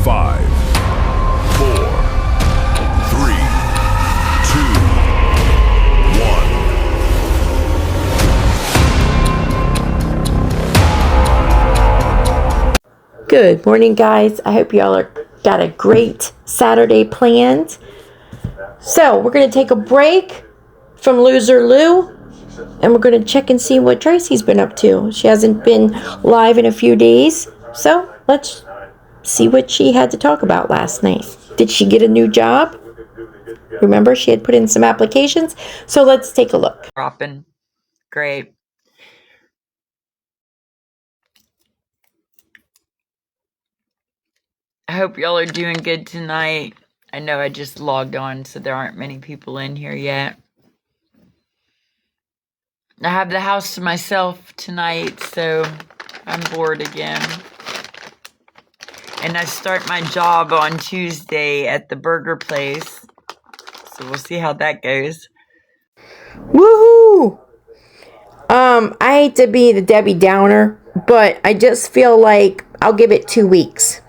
5, 4, 3, 2, 1. Good morning, guys. I hope y'all got a great Saturday planned. So we're going to take a break from Loser Lou, and we're going to check and see what Tracy's been up to. She hasn't been live in a few days, so let's see what she had to talk about last night. Did she get a new job? Remember, she had put in some applications, so let's take a look. Dropping. Great. I hope y'all are doing good tonight. I know I just logged on, so there aren't many people in here yet. I have the house to myself tonight, so I'm bored again. And I start my job on Tuesday at the burger place, so we'll see how that goes. Woohoo! I hate to be the Debbie Downer, but I just feel like I'll give it 2 weeks.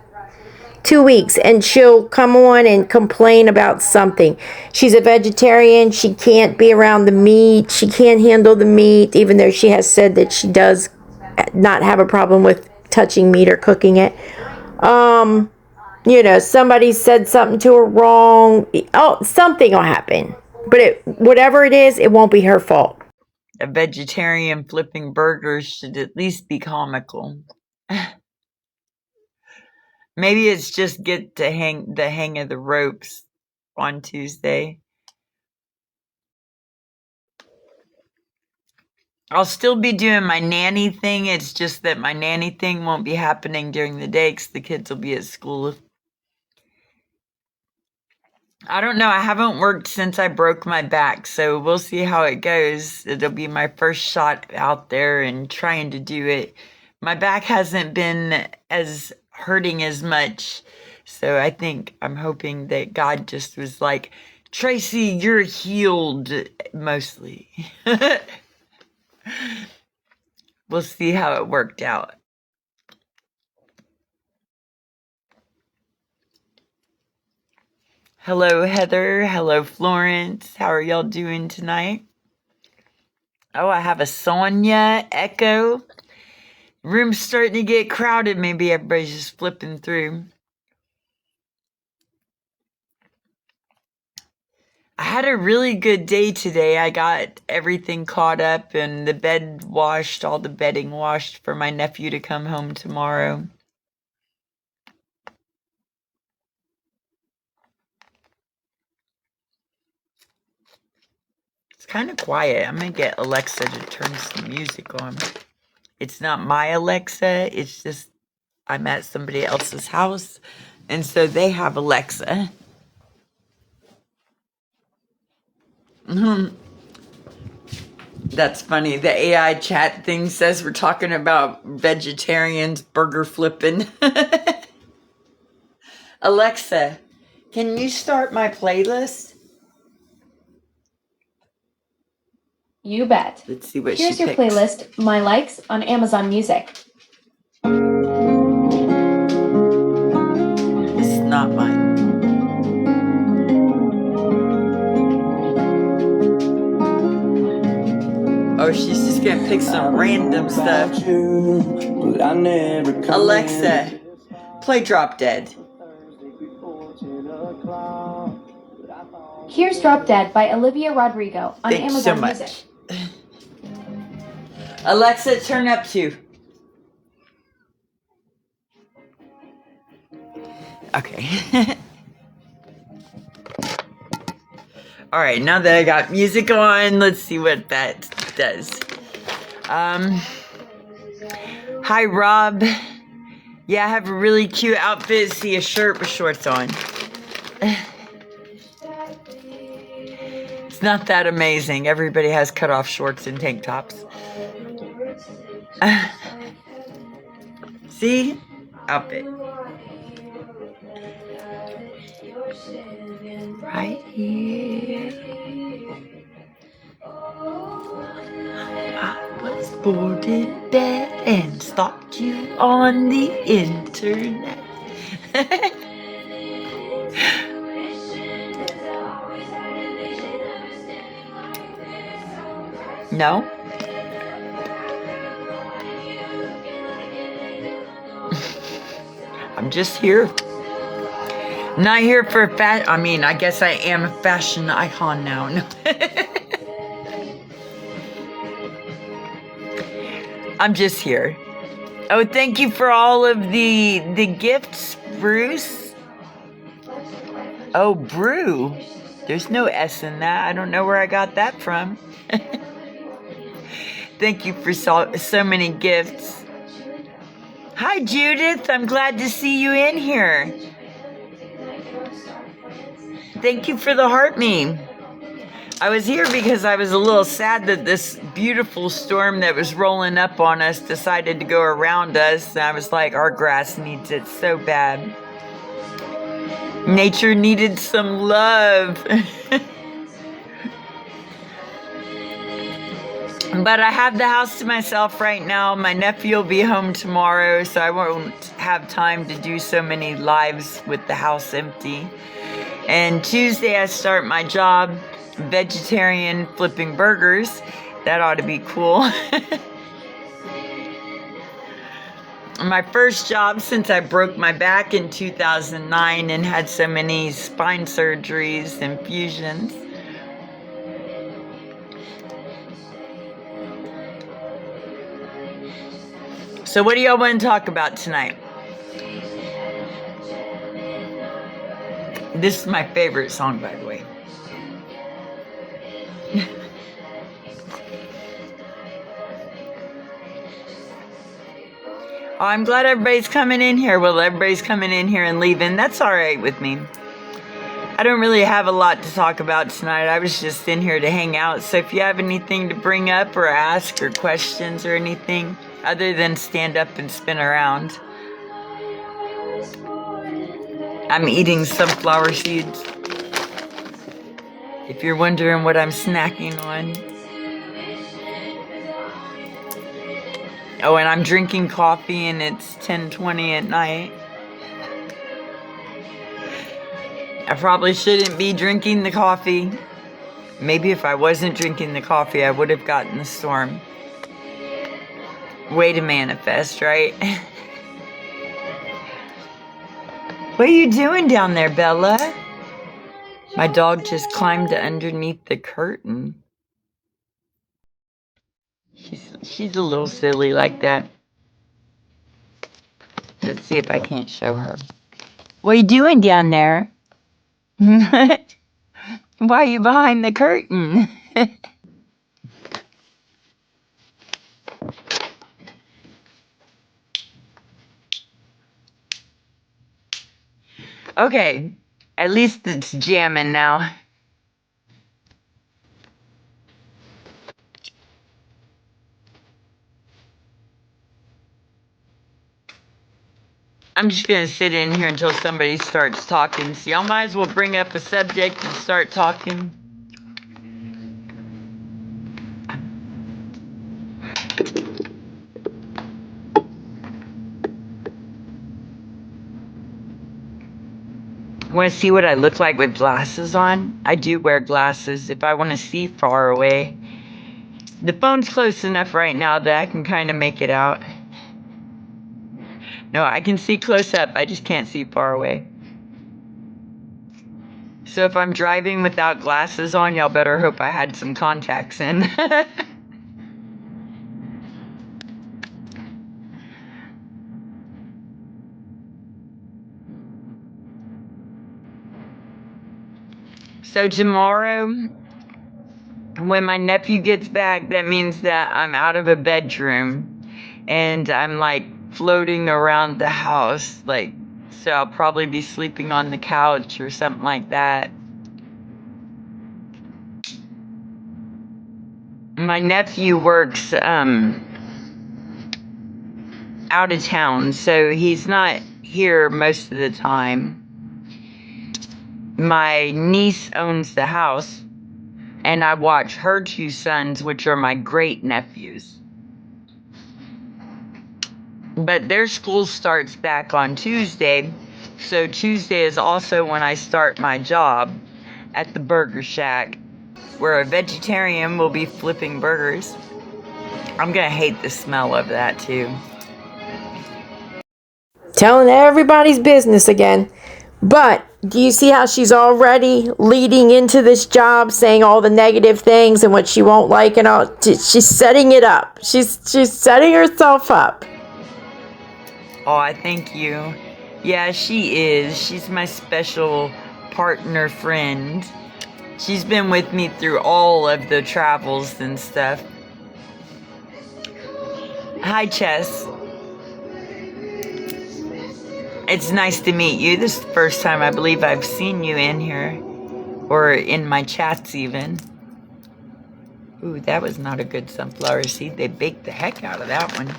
2 weeks, and she'll come on and complain about something. She's a vegetarian. She can't be around the meat. She can't handle the meat, even though she has said that she does not have a problem with touching meat or cooking it. Somebody said something to her wrong. Oh, something will happen. But whatever it is, it won't be her fault. A vegetarian flipping burgers should at least be comical. Maybe it's just get the hang of the ropes on Tuesday. I'll still be doing my nanny thing. It's just that my nanny thing won't be happening during the day because the kids will be at school. I don't know. I haven't worked since I broke my back, so we'll see how it goes. It'll be my first shot out there and trying to do it. My back hasn't been as hurting as much, so I'm hoping that God just was like, Tracy, you're healed, mostly. We'll see how it worked out. Hello, Heather. Hello, Florence. How are y'all doing tonight? Oh, I have a Sonia echo. Room's starting to get crowded. Maybe everybody's just flipping through. I had a really good day today. I got everything caught up and the bed washed, all the bedding washed for my nephew to come home tomorrow. It's kind of quiet. I'm going to get Alexa to turn some music on. It's not my Alexa. It's just I'm at somebody else's house, and so they have Alexa. That's funny. The AI chat thing says we're talking about vegetarians burger flipping. Alexa, can you start my playlist? You bet. Let's see what Here's she your picks. playlist, My Likes, on Amazon Music. This is not mine. Oh, she's just gonna pick some random stuff. Alexa, play Drop Dead. Here's Drop Dead by Olivia Rodrigo on Thanks Amazon so much. Music. Alexa, turn up 2. Okay. All right, now that I got music on, let's see what that does. Hi, Rob. Yeah, I have a really cute outfit. See a shirt with shorts on. It's not that amazing. Everybody has cut-off shorts and tank tops. See? Outfit. Right here. I was bored in bed and stalked you on the internet. No? I'm just here. Not here for I guess I am a fashion icon now. No. I'm just here. Oh, thank you for all of the gifts, Bruce. Oh, brew. There's no S in that. I don't know where I got that from. Thank you for so many gifts. Hi, Judith. I'm glad to see you in here. Thank you for the heart meme. I was here because I was a little sad that this beautiful storm that was rolling up on us decided to go around us. And I was like, our grass needs it so bad. Nature needed some love. But I have the house to myself right now. My nephew will be home tomorrow, so I won't have time to do so many lives with the house empty. And Tuesday I start my job, vegetarian flipping burgers. That ought to be cool. My first job since I broke my back in 2009 and had so many spine surgeries and fusions. So what do y'all want to talk about tonight? This is my favorite song, by the way. Oh, I'm glad everybody's coming in here. Well, everybody's coming in here and leaving. That's all right with me. I don't really have a lot to talk about tonight. I was just in here to hang out. So if you have anything to bring up or ask or questions or anything, other than stand up and spin around. I'm eating sunflower seeds. If you're wondering what I'm snacking on. Oh, and I'm drinking coffee and it's 10:20 at night. I probably shouldn't be drinking the coffee. Maybe if I wasn't drinking the coffee, I would have gotten the storm. Way to manifest, right? What are you doing down there, Bella? My dog just climbed underneath the curtain. She's a little silly like that. Let's see if I can't show her. What are you doing down there? Why are you behind the curtain? Okay, at least it's jamming now. I'm just gonna sit in here until somebody starts talking. So y'all might as well bring up a subject and start talking. Want to see what I look like with glasses on? I do wear glasses if I want to see far away. The phone's close enough right now that I can kind of make it out. No, I can see close up. I just can't see far away. So if I'm driving without glasses on, y'all better hope I had some contacts in. So tomorrow, when my nephew gets back, that means that I'm out of a bedroom and I'm like floating around the house. So I'll probably be sleeping on the couch or something like that. My nephew works out of town, so he's not here most of the time. My niece owns the house, and I watch her two sons, which are my great nephews. But their school starts back on Tuesday, so Tuesday is also when I start my job at the Burger Shack. where a vegetarian will be flipping burgers. I'm gonna hate the smell of that too. Telling everybody's business again. But do you see how she's already leading into this job, saying all the negative things and what she won't like and all? She's setting it up. She's setting herself up. Oh, I thank you. Yeah, she is. She's my special partner friend. She's been with me through all of the travels and stuff. Hi, Chess. It's nice to meet you. This is the first time I believe I've seen you in here. Or in my chats even. Ooh, that was not a good sunflower seed. They baked the heck out of that one.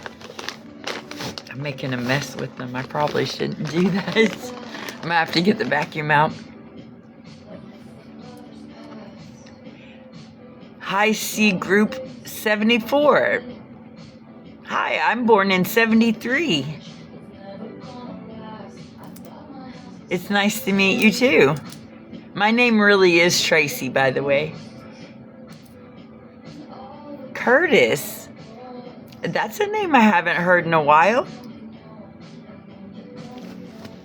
I'm making a mess with them. I probably shouldn't do that. I'm gonna have to get the vacuum out. Hi, C Group 74. Hi, I'm born in 73. It's nice to meet you too. My name really is Tracy, by the way. Curtis. That's a name I haven't heard in a while.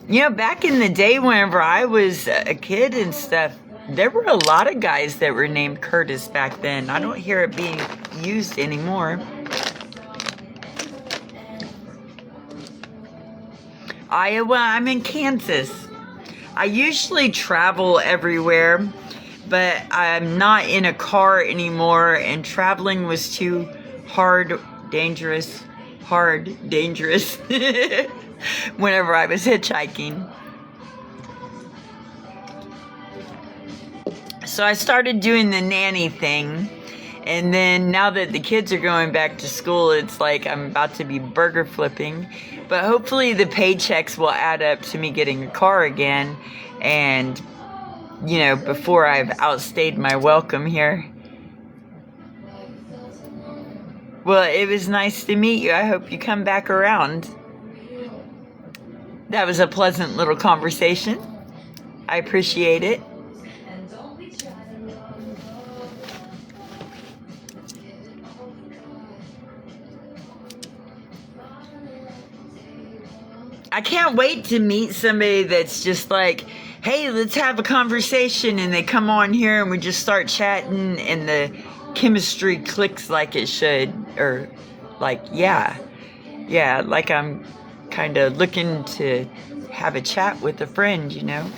You know, back in the day whenever I was a kid and stuff, there were a lot of guys that were named Curtis back then. I don't hear it being used anymore. Iowa, I'm in Kansas. I usually travel everywhere, but I'm not in a car anymore, and traveling was too dangerous, whenever I was hitchhiking. So I started doing the nanny thing, and then now that the kids are going back to school, it's like I'm about to be burger flipping. But hopefully the paychecks will add up to me getting a car again, and, you know, before I've outstayed my welcome here. Well, it was nice to meet you. I hope you come back around. That was a pleasant little conversation. I appreciate it. I can't wait to meet somebody that's just like, hey, let's have a conversation, and they come on here and we just start chatting and the chemistry clicks like it should, or like, yeah, like I'm kind of looking to have a chat with a friend, you know.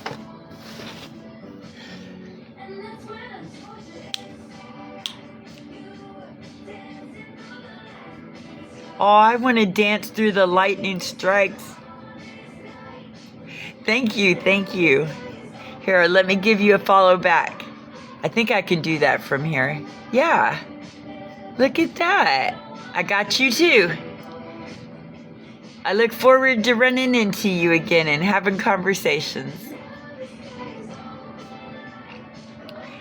Oh, I want to dance through the lightning strikes. Thank you. Here, let me give you a follow back. I think I can do that from here. Yeah. Look at that. I got you too. I look forward to running into you again and having conversations.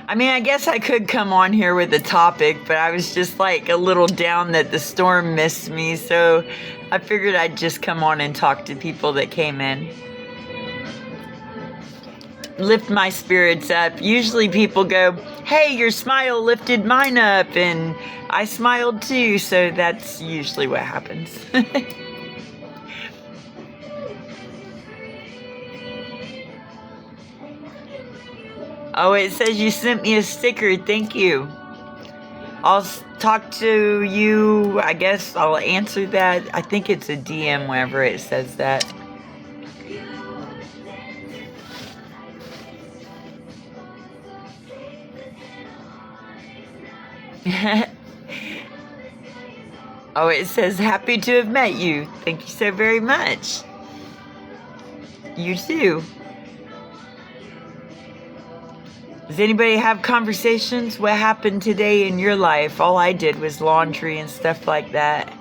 I mean, I guess I could come on here with a topic, but I was just like a little down that the storm missed me, so I figured I'd just come on and talk to people that came in. Lift my spirits up. Usually people go, hey, your smile lifted mine up, and I smiled too, so that's usually what happens. Oh, it says you sent me a sticker. Thank you. I'll talk to you. I guess I'll answer that. I think it's a DM whenever it says that. Oh, it says happy to have met you. Thank you so very much. You too. Does anybody have conversations? What happened today in your life? All I did was laundry and stuff like that.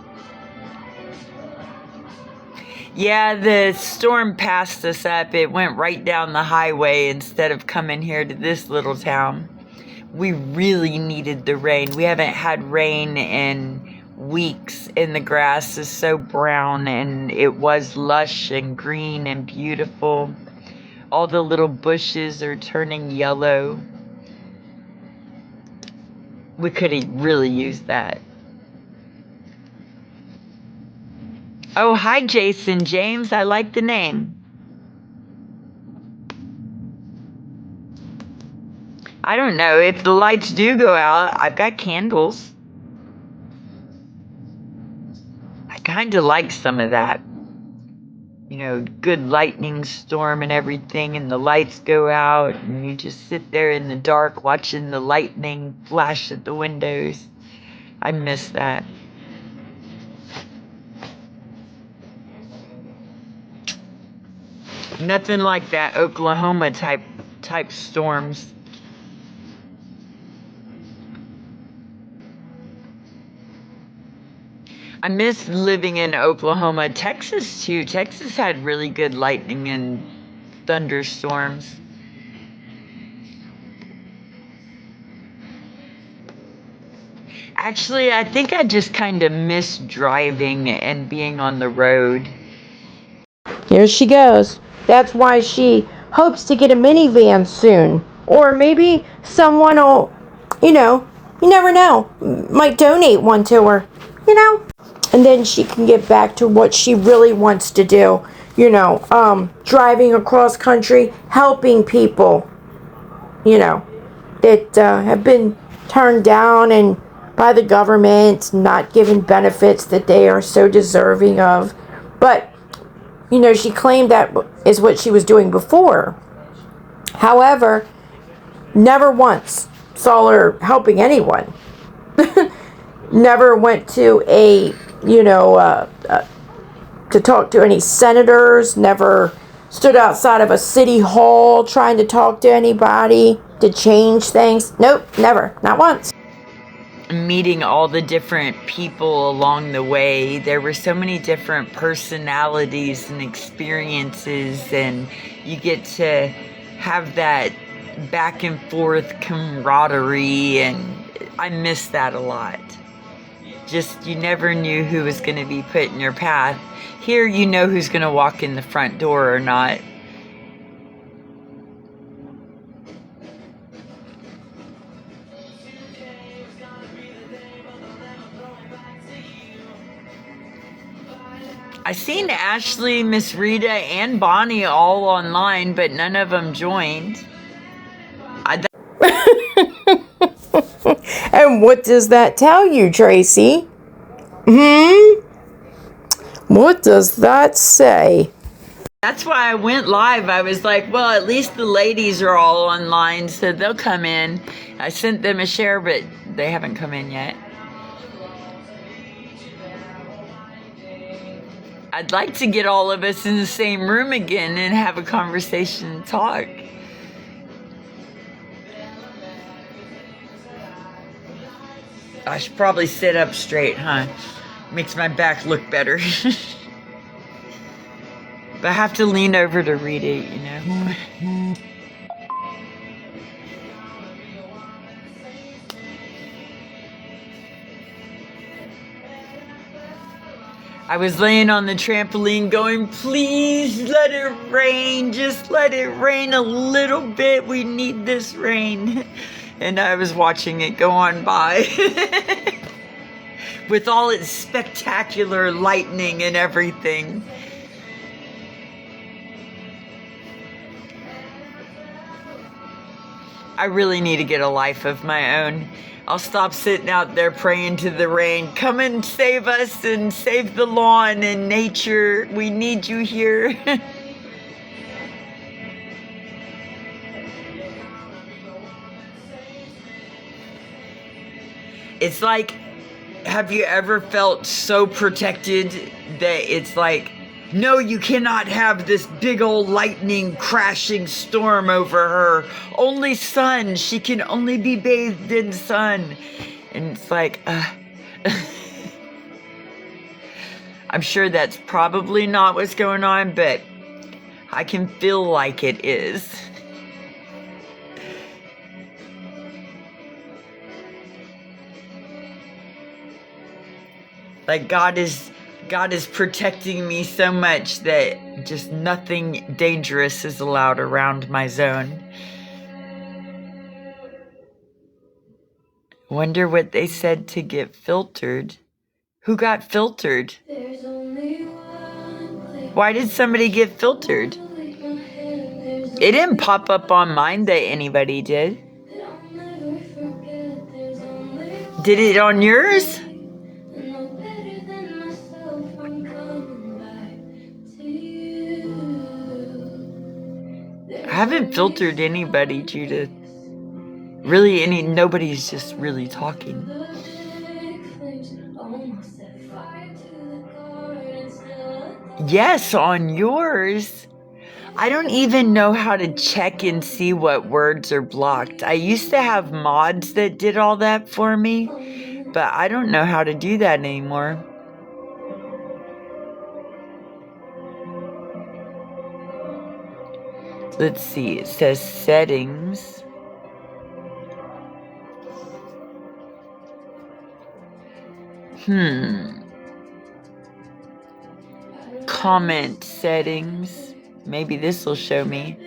Yeah, the storm passed us up. It went right down the highway instead of coming here to this little town. We really needed the rain. We haven't had rain in weeks, and the grass is so brown, and it was lush and green and beautiful. All the little bushes are turning yellow. We could have really used that. Oh, hi, Jason James. I like the name. I don't know. If the lights do go out, I've got candles. I kind of like some of that. You know, good lightning storm and everything, and the lights go out, and you just sit there in the dark watching the lightning flash at the windows. I miss that. Nothing like that Oklahoma type storms. I miss living in Oklahoma. Texas too. Texas had really good lightning and thunderstorms. Actually, I think I just kind of miss driving and being on the road. Here she goes. That's why she hopes to get a minivan soon. Or maybe someone will, you never know, might donate one to her, And then she can get back to what she really wants to do, driving across country, helping people, that have been turned down and by the government, not given benefits that they are so deserving of. But she claimed that is what she was doing before. However, never once saw her helping anyone. Never went to to talk to any senators. Never stood outside of a city hall trying to talk to anybody to change things. Nope, never. Not once. Meeting all the different people along the way. There were so many different personalities and experiences, and you get to have that back and forth camaraderie, and I miss that a lot. Just, you never knew who was going to be put in your path. Here, you know who's going to walk in the front door or not. I seen Ashley, Miss Rita, and Bonnie all online, but none of them joined. And what does that tell you, Tracy? What does that say? That's why I went live. I was like, well, at least the ladies are all online, so they'll come in. I sent them a share, but they haven't come in yet. I'd like to get all of us in the same room again and have a conversation and talk. I should probably sit up straight, huh? Makes my back look better. But I have to lean over to read it, I was laying on the trampoline going, please let it rain. Just let it rain a little bit. We need this rain. And I was watching it go on by. With all its spectacular lightning and everything. I really need to get a life of my own. I'll stop sitting out there praying to the rain. Come and save us and save the lawn and nature. We need you here. It's like, have you ever felt so protected that it's like, no, you cannot have this big old lightning crashing storm over her. Only sun. She can only be bathed in sun. And it's like, I'm sure that's probably not what's going on, but I can feel like it is. Like God is protecting me so much that just nothing dangerous is allowed around my zone. Wonder what they said to get filtered. Who got filtered? Why did somebody get filtered? It didn't pop up on mine that anybody did. Did it on yours? I haven't filtered anybody, Judith. Really, nobody's just really talking. Yes, on yours. I don't even know how to check and see what words are blocked. I used to have mods that did all that for me, but I don't know how to do that anymore. Let's see, it says settings. Comment settings. Maybe this will show me.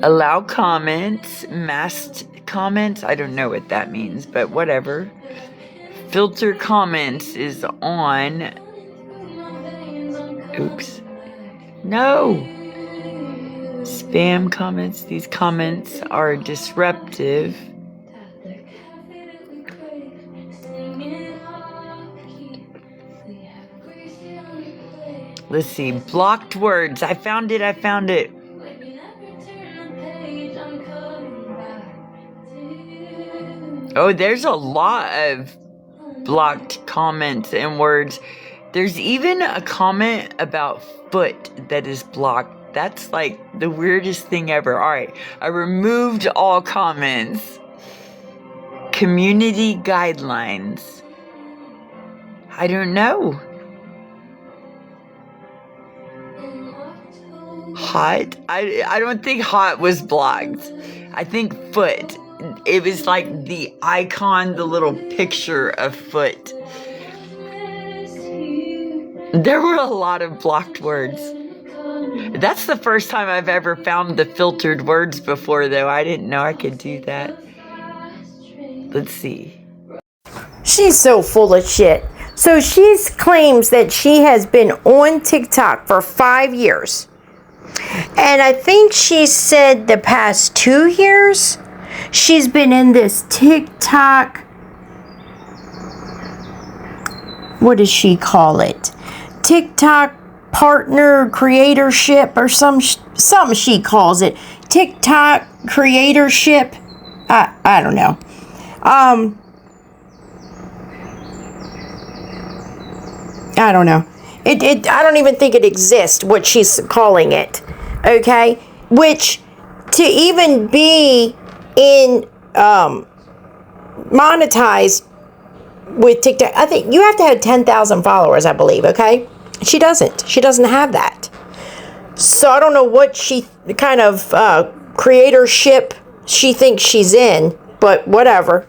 Allow comments, masked comments. I don't know what that means, but whatever. Filter comments is on. Oops. No. Spam comments. These comments are disruptive. Let's see. Blocked words. I found it. Oh, there's a lot of blocked comments and words. There's even a comment about foot that is blocked. That's like the weirdest thing ever. All right. I removed all comments. Community guidelines. I don't know. Hot? I don't think hot was blocked. I think foot. It was like the icon, the little picture of foot. There were a lot of blocked words. That's the first time I've ever found the filtered words before, though. I didn't know I could do that. Let's see. She's so full of shit. So she claims that she has been on TikTok for 5 years. And I think she said the past 2 years, she's been in this TikTok, what does she call it? TikTok partner creatorship or something she calls it. TikTok creatorship. I don't know. I don't know. I don't even think it exists, what she's calling it. Okay? Which, to even be in monetized with TikTok, I think you have to have 10,000 followers, I believe, okay? She doesn't. She doesn't have that. So I don't know what kind of creatorship she thinks she's in, but whatever.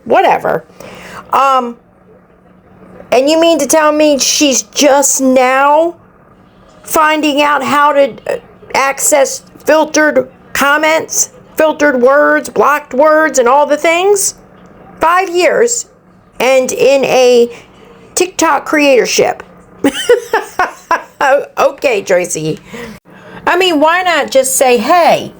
And you mean to tell me she's just now finding out how to access filtered comments, filtered words, blocked words, and all the things? 5 years and in a TikTok creatorship. Okay, Tracy. I mean, why not just say, hey,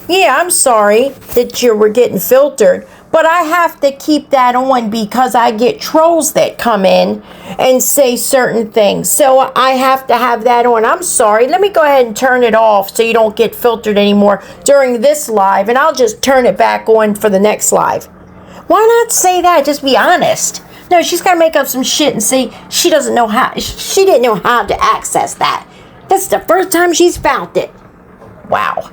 yeah, I'm sorry that you were getting filtered, but I have to keep that on because I get trolls that come in and say certain things. So I have to have that on. I'm sorry. Let me go ahead and turn it off so you don't get filtered anymore during this live, and I'll just turn it back on for the next live. Why not say that? Just be honest. No, she's got to make up some shit and say she didn't know how to access that. That's the first time she's found it. Wow.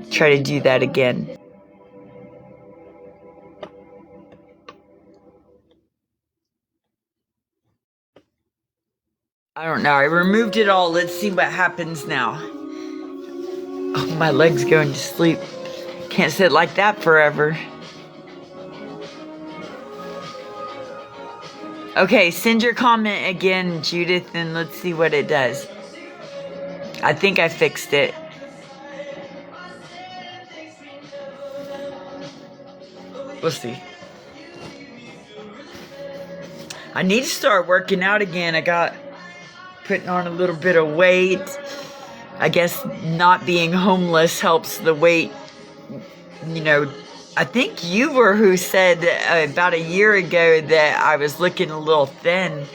Try to do that again. I don't know. I removed it all. Let's see what happens now. Oh, my leg's going to sleep. Can't sit like that forever. Okay, send your comment again, Judith, and let's see what it does. I think I fixed it. We'll see. I need to start working out again. I got putting on a little bit of weight. I guess not being homeless helps the weight. You know, I think you were who said about a year ago that I was looking a little thin.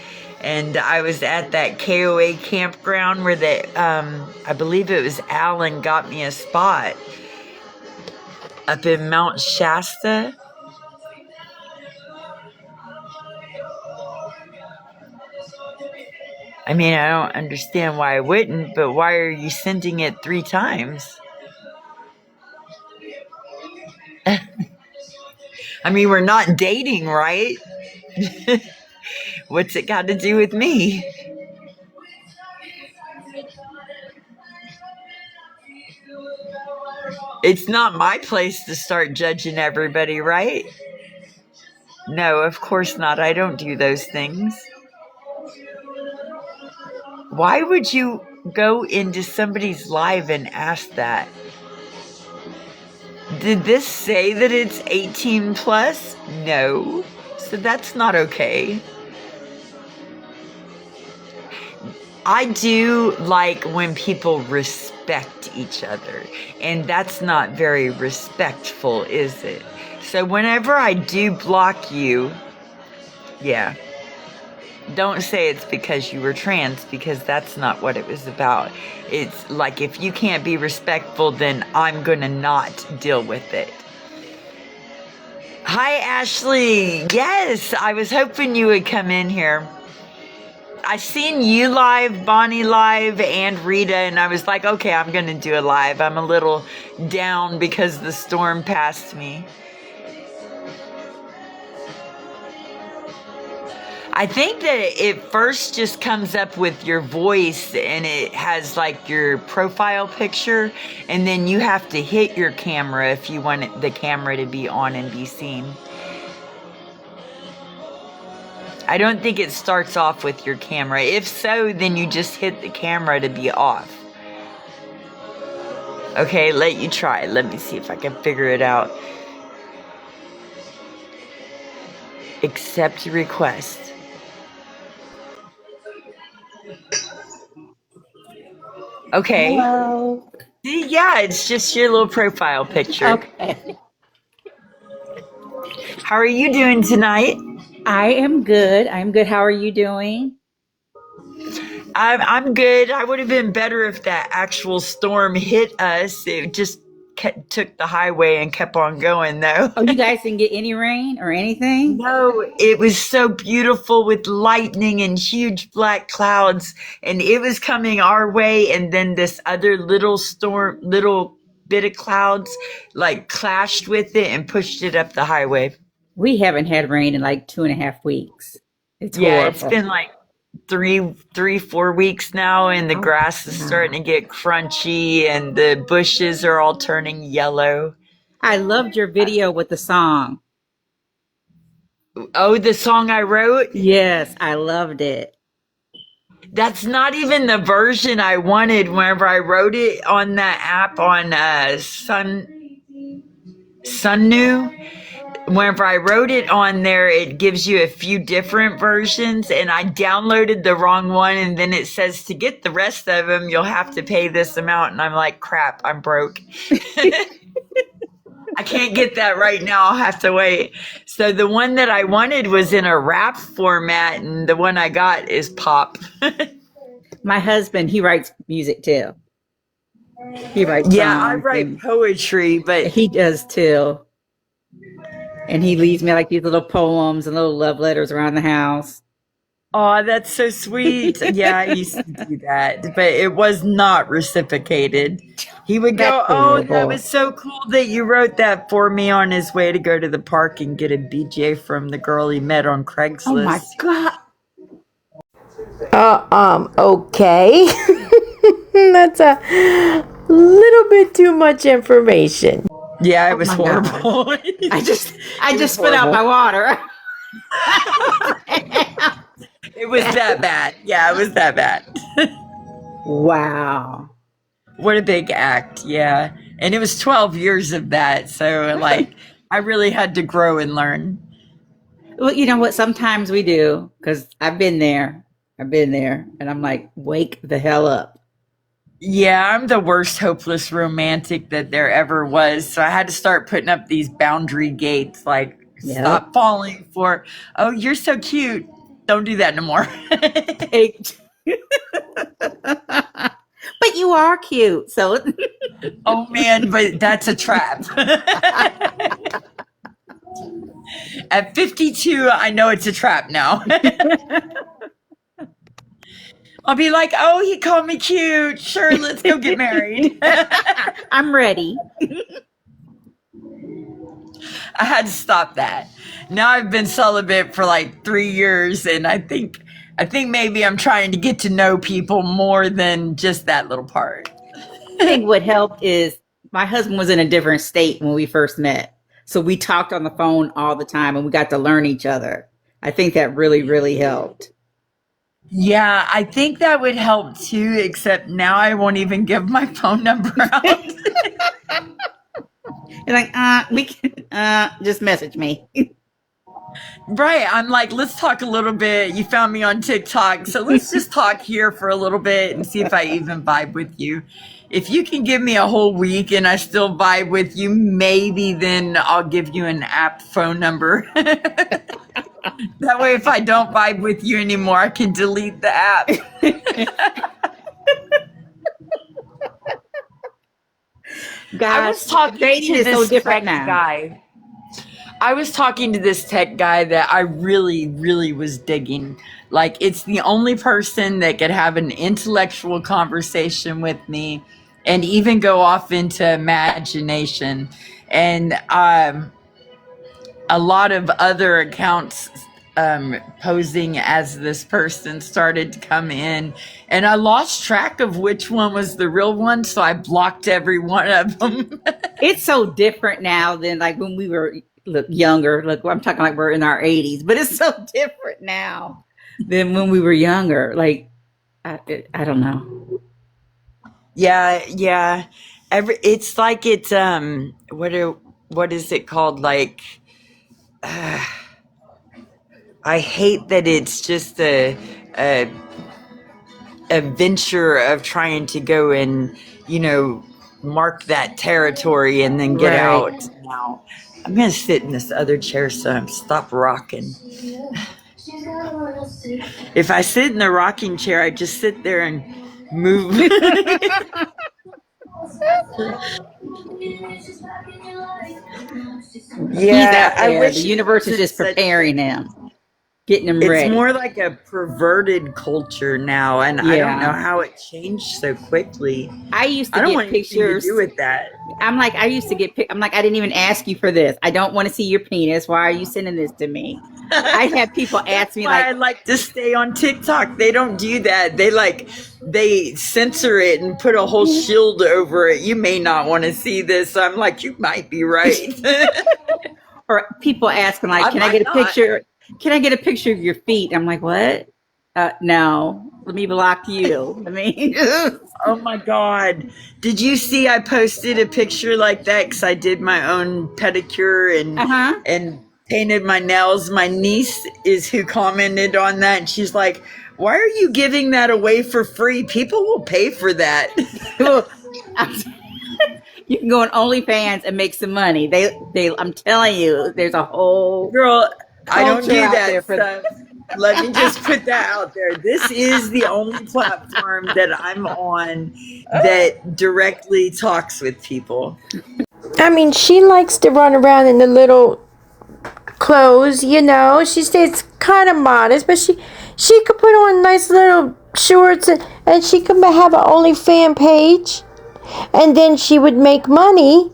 And I was at that KOA campground where I believe it was Alan got me a spot up in Mount Shasta. I mean, I don't understand why I wouldn't, but why are you sending it 3 times? I mean, we're not dating, right? What's it got to do with me? It's not my place to start judging everybody, right? No, of course not. I don't do those things. Why would you go into somebody's live and ask that? Did this say that it's 18 plus? No. So that's not okay. I do like when people respect each other, and that's not very respectful, is it? So whenever I do block you, yeah, don't say it's because you were trans, because that's not what it was about. It's like, if you can't be respectful, then I'm gonna not deal with it. Hi, Ashley. Yes, I was hoping you would come in here. I seen you live, Bonnie live, and Rita, and I was like, okay, I'm going to do a live. I'm a little down because the storm passed me. I think that it first just comes up with your voice, and it has like your profile picture, and then you have to hit your camera if you want the camera to be on and be seen. I don't think it starts off with your camera. If so, then you just hit the camera to be off. Okay, let you try. Let me see if I can figure it out. Accept request. Okay. Hello. See, yeah, it's just your little profile picture. Okay. How are you doing tonight? I am good. I'm good. How are you doing? I'm good. I would have been better if that actual storm hit us. It just took the highway and kept on going, though. Oh, you guys didn't get any rain or anything? No, it was so beautiful with lightning and huge black clouds, and it was coming our way, and then this other little bit of clouds like clashed with it and pushed it up the highway. We haven't had rain in like 2.5 weeks. It's Yeah, it's horrible. been like 4 weeks now, and the Oh, grass is starting to get crunchy, and the bushes are all turning yellow. I loved your video with the song. Oh, the song I wrote? Yes, I loved it. That's not even the version I wanted whenever I wrote it on that app on Sunnu. Whenever I wrote it on there, it gives you a few different versions, and I downloaded the wrong one, and then it says to get the rest of them, you'll have to pay this amount, and I'm like, crap, I'm broke. I can't get that right now. I'll have to wait. So the one that I wanted was in a rap format, and the one I got is pop. My husband, he writes music too. He writes Yeah, I songs. write And poetry, but he does too. And he leaves me like these little poems and little love letters around the house. oh, that's so sweet. Yeah, I used to do that, but it was not reciprocated. He would go, That's oh, that horrible. was so cool that you wrote that for me, on his way to go to the park and get a BJ from the girl he met on Craigslist. Oh my God. Okay. That's a little bit too much information. Yeah, it was my horrible. I just was spit out my water. It was that bad. Yeah, it was that bad. Wow. What a big act. Yeah. And it was 12 years of that. So, like, I really had to grow and learn. Well, you know what? Sometimes we do because I've been there. And I'm like, wake the hell up. Yeah, I'm the worst hopeless romantic that there ever was. So I had to start putting up these boundary gates like, Yep. stop falling for, oh, you're so cute. Don't do that no more. But you are cute, so Oh, man, but that's a trap. At 52, I know it's a trap now. I'll be like, oh, he called me cute. Sure, let's go get married. I'm ready. I had to stop that. Now I've been celibate for like 3 years, and I think maybe I'm trying to get to know people more than just that little part. I think what helped is my husband was in a different state when we first met. So we talked on the phone all the time and we got to learn each other. I think that really, really helped. Yeah, I think that would help too, except now I won't even give my phone number out. You're like, we can, just message me. Right. I'm like, let's talk a little bit. You found me on TikTok. So let's just talk here for a little bit and see if I even vibe with you. If you can give me a whole week and I still vibe with you, maybe then I'll give you an app phone number. That way, if I don't vibe with you anymore, I can delete the app. I was talking dating to is so this different tech now. guy. I was talking to this tech guy that I really, really was digging. Like, it's the only person that could have an intellectual conversation with me and even go off into imagination. And a lot of other accounts posing as this person started to come in, and I lost track of which one was the real one, so I blocked every one of them. It's so different now than like when we were younger. Look, I'm talking like we're in our 80s, but it's so different now than when we were younger. Like, I don't know. Yeah. It's like it's what is it called? Like, I hate that it's just a venture of trying to go and, mark that territory and then get Right. out. Now I'm gonna sit in this other chair so I'm stop rocking. If I sit in the rocking chair, I just sit there and move. He's out I there. The wish it universe is wasn't just such preparing him, getting him it's ready. more like a perverted culture now, and I don't know Yeah. how it changed so quickly. I used I to don't get want anything to pictures. do with that. I'm like, I used to get I'm like, I didn't even ask you for this. I don't want to see your penis. Why are you sending this to me? I had people ask That's me why like, I like to stay on TikTok. They don't do that. They censor it and put a whole shield over it. You may not want to see this. I'm like, you might be right. or people asking like, I can I might get a not. picture? Can I get a picture of your feet? I'm like, what? No, let me block you. I mean, Oh my God. Did you see I posted a picture like that because I did my own pedicure uh-huh. and painted my nails? My niece is who commented on that. And she's like, why are you giving that away for free? People will pay for that. You can go on OnlyFans and make some money. I'm telling you, there's a whole Girl, I don't culture do out there that for stuff. Let me just put that out there. This is the only platform that I'm on that directly talks with people. I mean, she likes to run around in the little clothes, She stays kind of modest, but she could put on nice little shorts and she could have an OnlyFans page, and then she would make money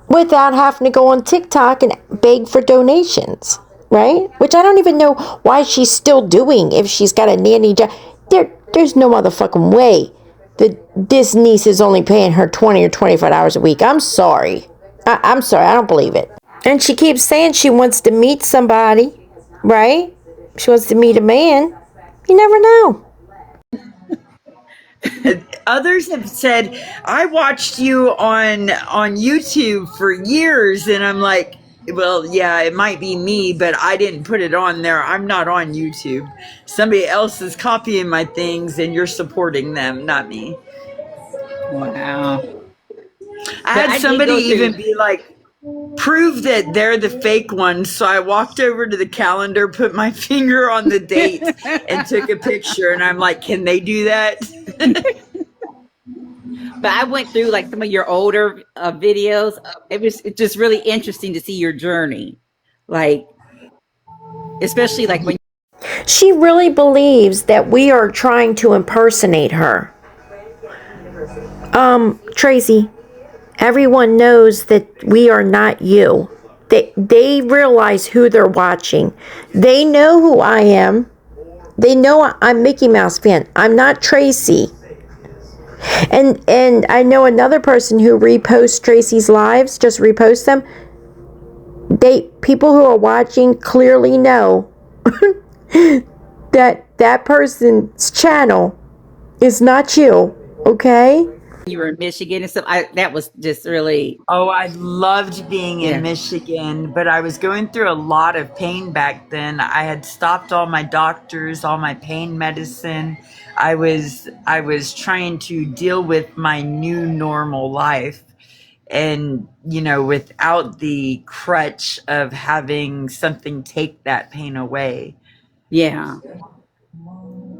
without having to go on TikTok and beg for donations, right? Which I don't even know why she's still doing if she's got a nanny job. There's no motherfucking way that this niece is only paying her 20 or 25 hours a week. I'm sorry. I'm sorry. I don't believe it. And she keeps saying she wants to meet somebody, right? She wants to meet a man. You never know. Others have said, I watched you on YouTube for years, and I'm like, Well, yeah, it might be me, but I didn't put it on there. I'm not on YouTube. Somebody else is copying my things and you're supporting them, not me. Wow. I But had I did somebody go even through. be like, prove that they're the fake ones. So I walked over to the calendar, put my finger on the date, and took a picture. And I'm like, can they do that? But I went through like some of your older videos. It's just really interesting to see your journey, like especially like when. She really believes that we are trying to impersonate her. Tracy, everyone knows that we are not you. They realize who they're watching. They know who I am. They know I'm Mickey Mouse fan. I'm not Tracy. And I know another person who reposts Tracy's lives, just reposts them. People who are watching clearly know that person's channel is not you, okay? You were in Michigan and stuff. That was just really, Oh, I loved being in yeah. Michigan, but I was going through a lot of pain back then. I had stopped all my doctors, all my pain medicine. I was trying to deal with my new normal life and, without the crutch of having something take that pain away. Yeah,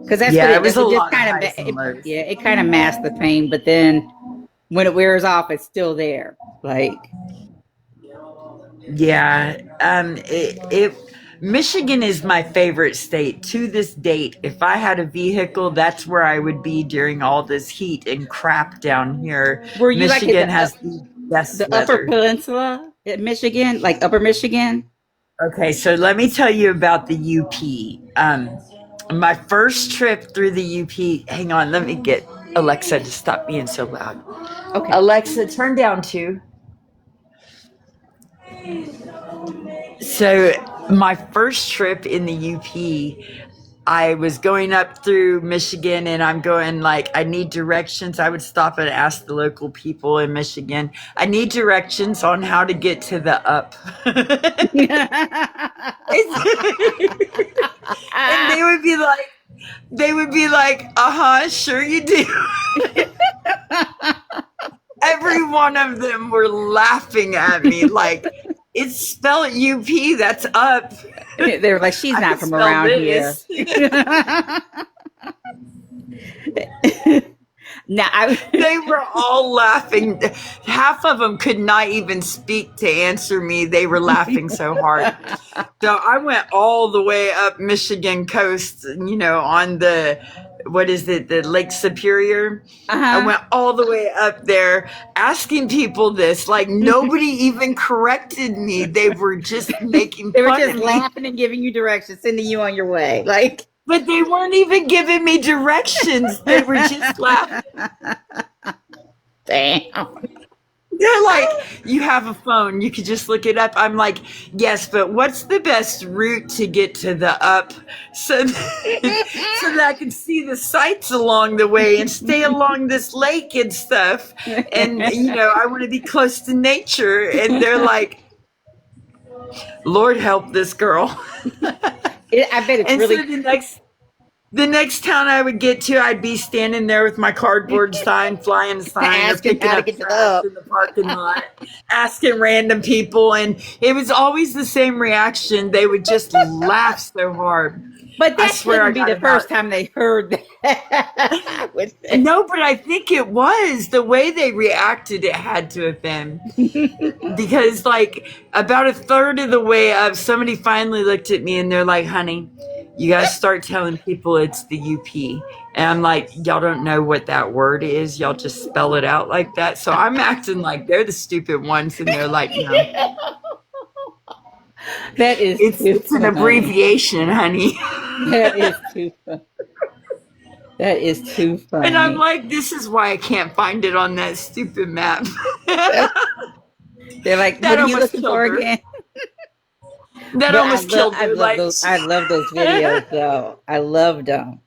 because that's what Yeah, it it was does. a It just lot of kind of, highs and lows. yeah, it kind of masks the pain, but then when it wears off, it's still there. Like, Yeah, Michigan is my favorite state to this date. If I had a vehicle, that's where I would be during all this heat and crap down here. were you like in Michigan has the best the Upper weather. Peninsula in Michigan, like Upper Michigan? Okay, so let me tell you about the UP. My first trip through the UP. Hang on, let me get Alexa to stop being so loud. Okay. Alexa, turn down two. So my first trip in the UP, I was going up through Michigan and I'm going like, I need directions. I would stop and ask the local people in Michigan, I need directions on how to get to the up. And they would be like, uh-huh, sure you do. Every one of them were laughing at me like, it's spelled UP, that's up. They were like, she's I not can from spell around here. this. Now, They were all laughing. Half of them could not even speak to answer me. They were laughing so hard. So I went all the way up Michigan coast, on what is it, the Lake Superior? I uh-huh. went all the way up there asking people this. Like nobody even corrected me. They were just making They were fun just of me. laughing and giving you directions, sending you on your way. Like, But they weren't even giving me directions. They were just laughing. damn. They're like, you have a phone, you could just look it up. I'm like, yes, but what's the best route to get to the up so that I can see the sights along the way and stay along this lake and stuff? And, I want to be close to nature. And they're like, Lord help this girl. I bet it's And really so the next town I would get to, I'd be standing there with my cardboard flying sign, or asking picking how to up get to the trash up. in the parking lot, asking random people. And it was always the same reaction. They would just laugh so hard. But I that swear I couldn't be got the first about. time they heard that. I would say. No, but I think it was the way they reacted. It had to have been. Because like about a third of the way up, somebody finally looked at me and they're like, honey, you gotta start telling people it's the UP. And I'm like, y'all don't know what that word is, y'all just spell it out like that. So I'm acting like they're the stupid ones and they're like, no, That is too it's an funny. abbreviation, honey. That is too funny. That is too And I'm funny. like, this is why I can't find it on that stupid map. They're like, That what are you almost looking for killed her. again? That But almost killed her. Like, I love those videos though. I loved them.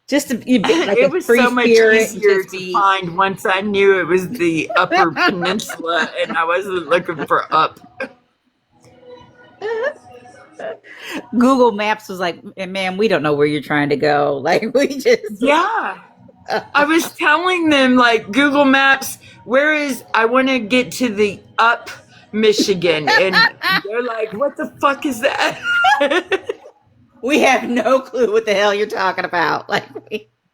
Just to be like it a was free so much spirit and easier just to be. find once I knew it was the Upper Peninsula and I wasn't looking for up. Google Maps was like, man, we don't know where you're trying to go. Like we just Yeah. I was telling them, like, Google Maps, where is, I want to get to the up Michigan. And they're like, what the fuck is that? we have no clue what the hell you're talking about. Like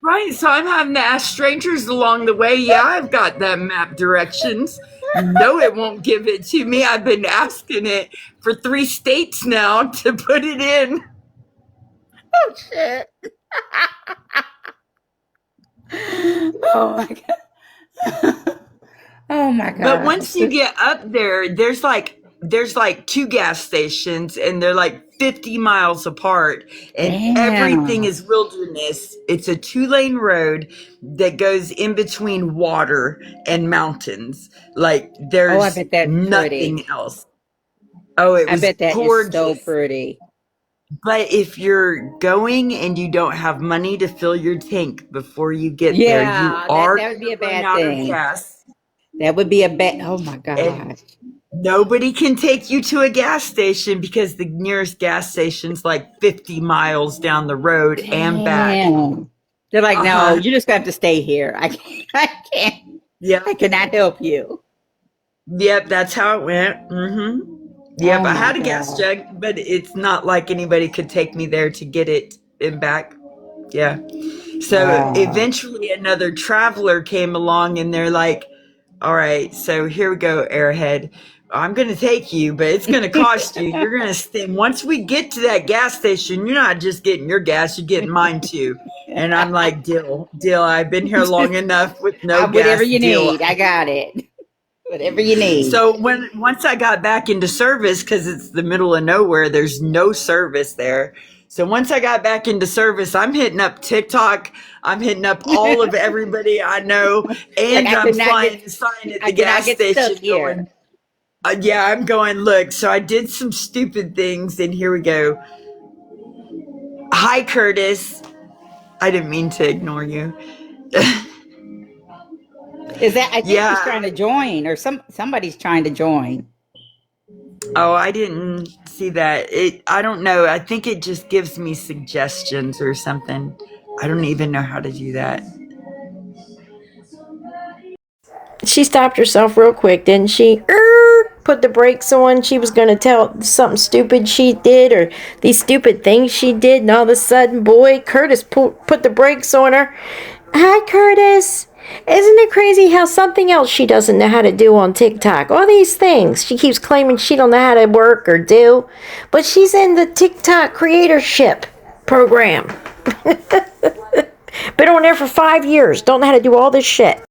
Right. So I'm having to ask strangers along the way. Yeah, I've got that map directions. No, it won't give it to me. I've been asking it for 3 states now to put it in. oh shit. Oh my god. Oh my But god. once you get up there, there's like 2 gas stations and they're like 50 miles apart and everything Damn. is wilderness. It's a 2-lane road that goes in between water and mountains. Like Oh, I there's bet that's pretty. nothing else. Oh, it I was bet that is so gorgeous. pretty. But if you're going and you don't have money to fill your tank before you get there, you Yeah, are that would be going a to run bad out of thing. gas. That would be a bad. Oh my And gosh. nobody can take you to a gas station because the nearest gas station's like 50 miles down the road and back. Damn. They're like, no, Uh-huh. you just got to stay here. I can't. I can't. Yep. I cannot help you. Yep, that's how it went. Mm-hmm. Yep, Oh I my had a gas god. jug, but it's not like anybody could take me there to get it and back. Yeah. So Wow. eventually another traveler came along and they're like, all right, so here we go, Airhead. I'm going to take you, but it's going to cost you. You're going to stay. Once we get to that gas station, you're not just getting your gas, you're getting mine too. And I'm like, deal, deal. I've been here long enough with no Whatever gas, you deal. need, I got it. Whatever you need. So once I got back into service, because it's the middle of nowhere, there's no service there. So once I got back into service, I'm hitting up TikTok. I'm hitting up all of everybody I know, Like and I'm flying a sign at I the cannot gas get stuck station here. going, yeah, I'm going, look, so I did some stupid things, and here we go. Hi, Curtis. I didn't mean to ignore you. Is that? I think he's Yeah. trying to join, or somebody's trying to join. Oh, I didn't see that. I don't know. I think it just gives me suggestions or something. I don't even know how to do that. She stopped herself real quick, didn't she? Put the brakes on. She was going to tell something stupid she did or these stupid things she did. And all of a sudden, boy, Curtis put the brakes on her. Hi, Curtis. Isn't it crazy how something else she doesn't know how to do on TikTok? All these things she keeps claiming she don't know how to work or do. But she's in the TikTok creatorship program. Been on there for 5 years. Don't know how to do all this shit.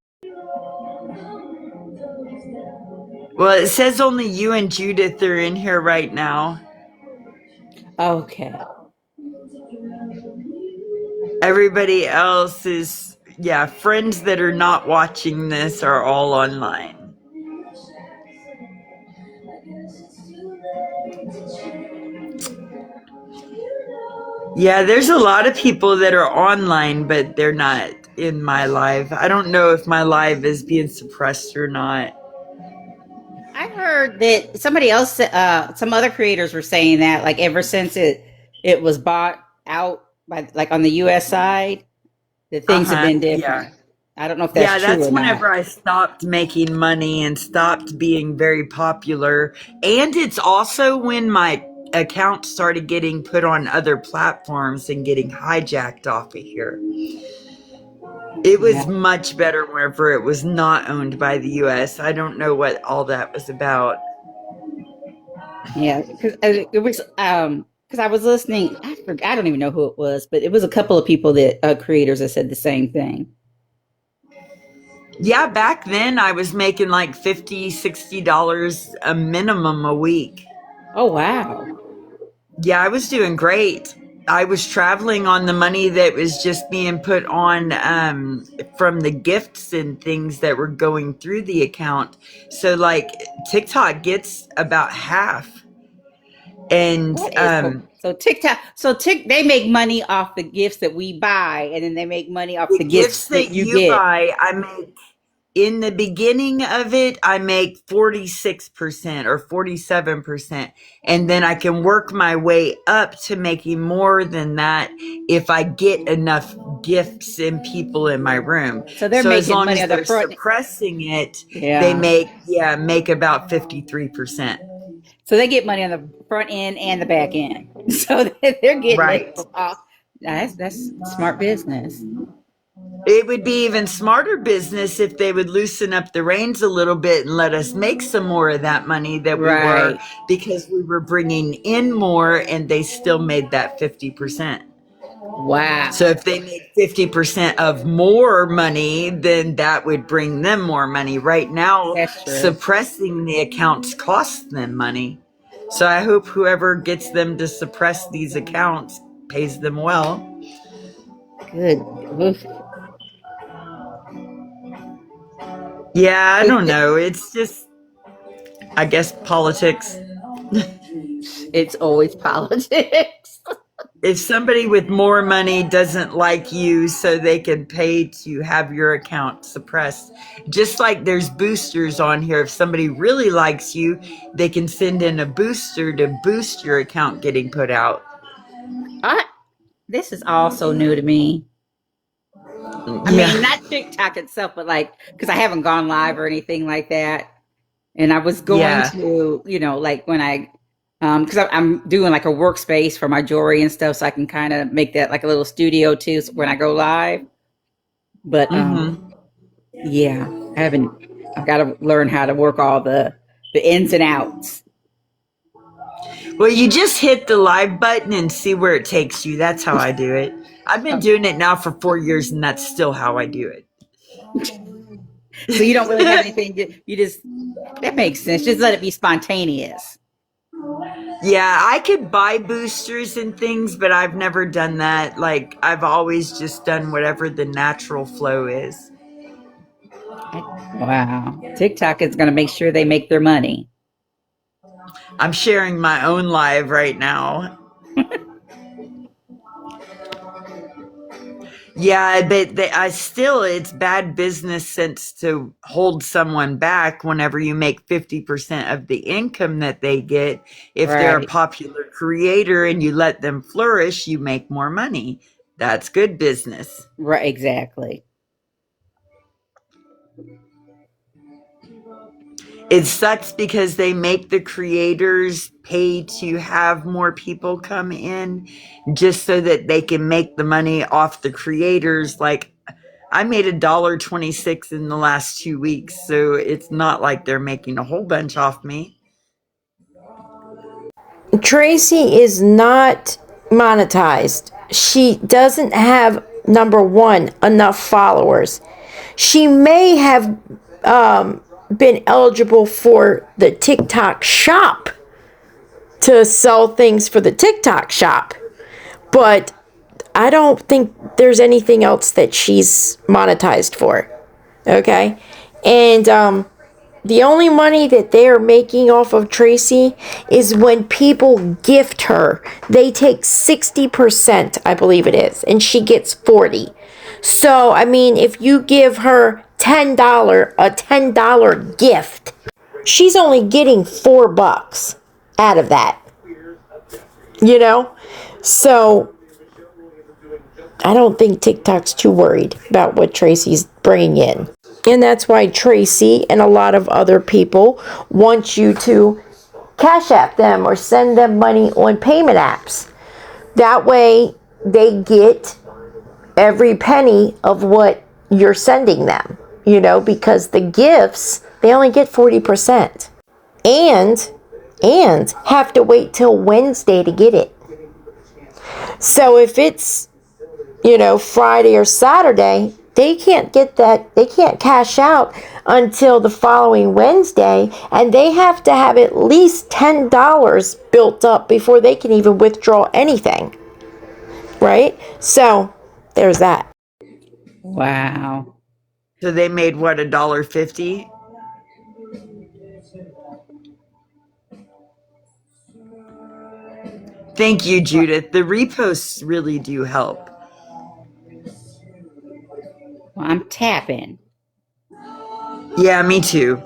Well, it says only you and Judith are in here right now. Okay. Everybody else is, yeah, friends that are not watching this are all online. Yeah, there's a lot of people that are online, but they're not in my live. I don't know if my live is being suppressed or not. I heard that somebody else, some other creators were saying that, like ever since it was bought out by, like on the U.S. side, that things have been Yeah. different. I don't know if Yeah, that's true that's or not. whenever I stopped making money and stopped being very popular. And it's also when my account started getting put on other platforms and getting hijacked off of here. It was Yeah, much better whenever it was not owned by the US. I don't know what all that was about. yeah. Because it was because I was listening. I don't even know who it was, but it was a couple of people that creators that said the same thing. Yeah, back then I was making like $50, $60 a minimum a week. Oh wow. Yeah, I was doing great. I was traveling on the money that was just being put on from the gifts and things that were going through the account. So, like, TikTok gets about half. And That is so TikTok. So they make money off the gifts that we buy, and then they make money off the the gifts gifts that that you you get. buy, I make in the beginning of it, I make 46% or 47%. And then I can work my way up to making more than that if I get enough gifts and people in my room. So they're So as making long money as on the they're front. suppressing it, they Yeah. make about 53%. So they get money on the front end and the back end. So they're getting it Right. from all. That's smart business. It would be even smarter business if they would loosen up the reins a little bit and let us make some more of that money that we were, Right. because we were bringing in more and they still made that 50%. So Wow. if they made 50% of more money, then that would bring them more money. Right now, That's true. suppressing the accounts costs them money. So I hope whoever gets them to suppress these accounts pays them well. Good. Oof. Yeah, I don't know. It's just, I guess, politics. It's always politics. If somebody with more money doesn't like you, so they can pay to have your account suppressed, just like there's boosters on here. If somebody really likes you, they can send in a booster to boost your account getting put out. I, this is all so new to me. I Yeah. mean, not TikTok itself, but like, because I haven't gone live or anything like that. And I was going Yeah. to, like when because I'm doing like a workspace for my jewelry and stuff, so I can kind of make that like a little studio too when I go live. But Mm-hmm. yeah, I've got to learn how to work all the ins and outs. Well, you just hit the live button and see where it takes you. That's how I do it. I've been doing it now for 4 years, and that's still how I do So you don't really have it. anything. You just that makes sense. Just let it be spontaneous. Yeah, I could buy boosters and things, but I've never done that. Like, I've always just done whatever the natural flow is. Wow, TikTok is going to make sure they make their money. I'm sharing my own live right now. Yeah, but it's bad business sense to hold someone back whenever you make 50% of the income that they get. If they're a Right, popular creator and you let them flourish, you make more money. That's good business. right, exactly. It sucks because they make the creators pay to have more people come in just so that they can make the money off the creators. Like, I made $1.26 in the last 2 weeks, so it's not like they're making a whole bunch off me. Tracy is not monetized. She doesn't have, number one, enough followers. She may have been eligible for the TikTok shop to sell things for the TikTok shop, but I don't think there's anything else that she's monetized for. Okay? And the only money that they are making off of Tracy is when people gift her. They take 60%, I believe it is, and she gets 40. So, I mean, if you give her a $10 gift, she's only getting $4 out of that. You know? So, I don't think TikTok's too worried about what Tracy's bringing in. And that's why Tracy and a lot of other people want you to cash app them or send them money on payment apps. That way they get every penny of what you're sending them, because the gifts, they only get 40%. And have to wait till Wednesday to get it. So if it's Friday or Saturday, they can't get that, they can't cash out until the following Wednesday, and they have to have at least $10 built up before they can even withdraw anything. Right? So, there's that. Wow. So they made what, $1.50? Thank you, Judith. The reposts really do help. Well, I'm tapping. Yeah, me too.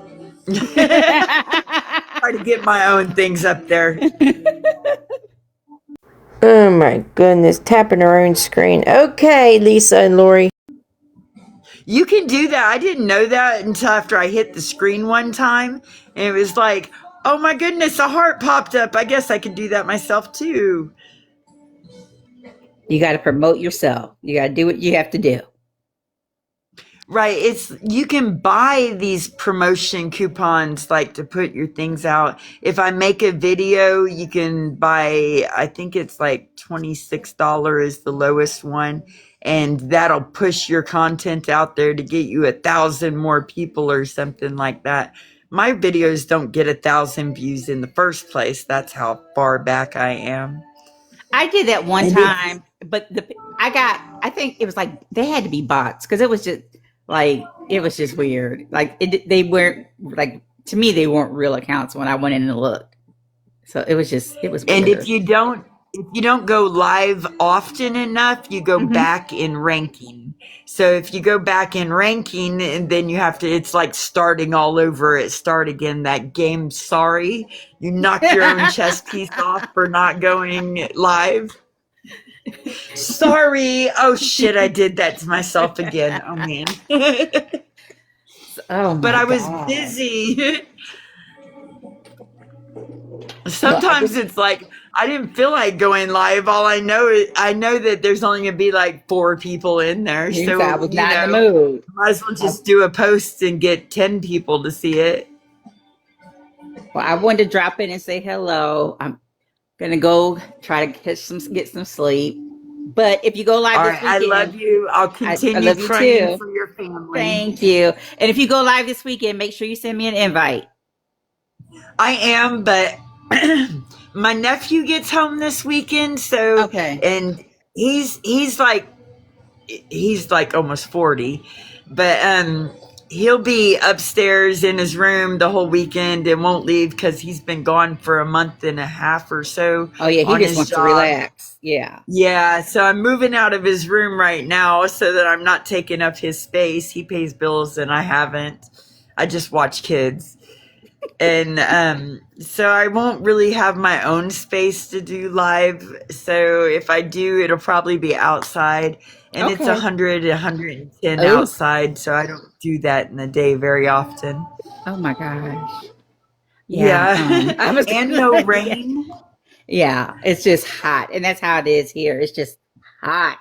Try to get my own things up there. Oh my goodness, tapping her own screen. Okay, Lisa and Lori. You can do that. I didn't know that until after I hit the screen one time. And it was like, oh my goodness, a heart popped up. I guess I could do that myself too. You got to promote yourself. You got to do what you have to do. Right. It's you can buy these promotion coupons like to put your things out. If I make a video, you can buy, I think it's like $26 is the lowest one. And that'll push your content out there to get you 1,000 more people or something like that. My videos don't get 1,000 views in the first place. That's how far back I am. I did that one And it's time, but I think it was like they had to be bots because it was just weird. Like they weren't like to me they weren't real accounts when I went in and looked. So it was And weird. if you don't go live often enough, you go Hmm. back in ranking. So if you go back in ranking, and then you have to, it's like starting all over at start again. That game, sorry, you knocked your own chess piece off for not going live. Sorry. Oh shit, I did that to myself again. Oh man. Oh But my I was god! busy. Well, I Sometimes just it's like I didn't feel like going live. All I know is I know that there's only gonna be like 4 people in there. I So, was not in the mood. might as well I, just do a post and get 10 people to see it. well, I wanted to drop in and say hello. I'm gonna go try to get some sleep. But if you go live All this right, I love weekend, you. I'll I continue love you praying too. for your family. Thank you. And if you go live this weekend, make sure you send me an invite. I am, but my nephew gets home this weekend, so Okay. and he's like almost 40, but he'll be upstairs in his room the whole weekend and won't leave because he's been gone for a month and a half or so Oh yeah, he on just his wants to job. relax. Yeah. Yeah, so I'm moving out of his room right now so that I'm not taking up his space. He pays bills and I haven't. I just watch kids. And so I won't really have my own space to do live. So if I do, it'll probably be outside. And it's Okay. 100, 110 Oh. outside. So I don't do that in the day very often. Oh my gosh. Yeah. Yeah. I was And gonna no say, rain. yeah. It's just hot, and that's how it is here. It's just hot.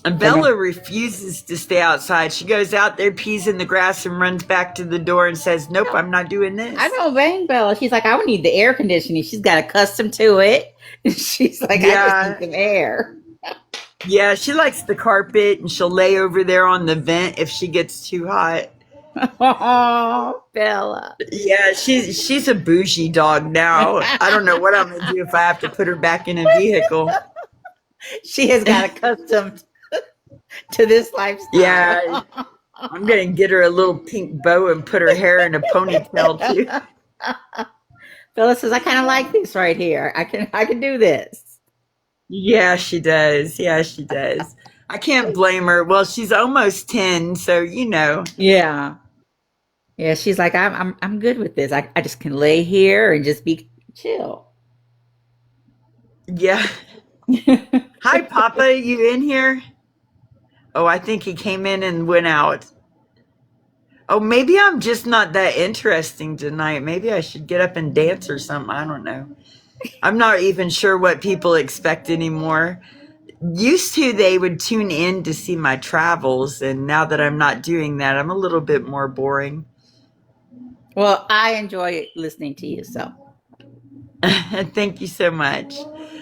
And So no, Bella refuses to stay outside. She goes out there, pees in the grass, and runs back to the door and says, Nope, I'm not doing I this. don't blame Bella. She's like, I would need the air conditioning. She's got accustomed to it. She's like, I just need Yeah. some air. Yeah, she likes the carpet and she'll lay over there on the vent if she gets too hot. Oh, Bella. Yeah, she's a bougie dog now. I don't know what I'm gonna do if I have to put her back in a vehicle. She has got accustomed to this Yeah, lifestyle. I'm gonna get her a little pink bow and put her hair in a ponytail too. Bella says, I kind of like this right here. I can do this. Yeah, she does. Yeah, she does. I can't blame her. Well, she's almost 10, so you know. Yeah. Yeah, she's like, I'm good with this. I just can lay here and just be chill. Yeah. Hi, Papa. You in here? Oh, I think he came in and went out. Oh, maybe I'm just not that interesting tonight. Maybe I should get up and dance or something. I don't know. I'm not even sure what people expect anymore. Used to, they would tune in to see my travels, and now that I'm not doing that, I'm a little bit more boring. Well, I enjoy listening to you, so. Thank you so much.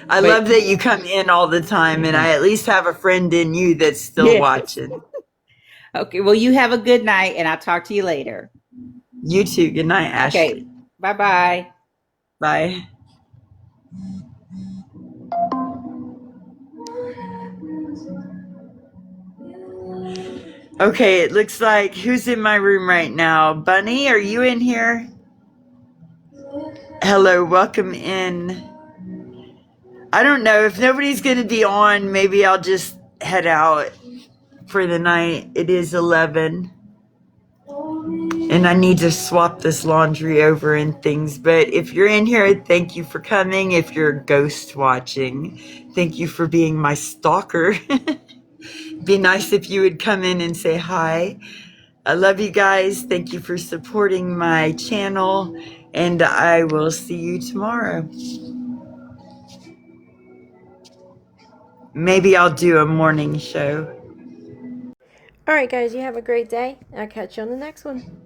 I But love that you come in all the time, and yeah. I at least have a friend in you that's still Yes. watching. Okay, well, you have a good night and I'll talk to you later. You too. Good night, Okay. Ashley. Bye-bye. Bye. Okay, it looks like who's in my room right now? Bunny, are you in here? Hello, welcome in. I don't know if nobody's going to be on, maybe I'll just head out for the night. It is 11. and I need to swap this laundry over and things. But if you're in here, thank you for coming. If you're ghost watching, thank you for being my stalker. Be nice if you would come in and say hi. I love you guys. Thank you for supporting my channel, and I will see you tomorrow. Maybe I'll do a morning show. All right, guys, you have a great day. I'll catch you on the next one.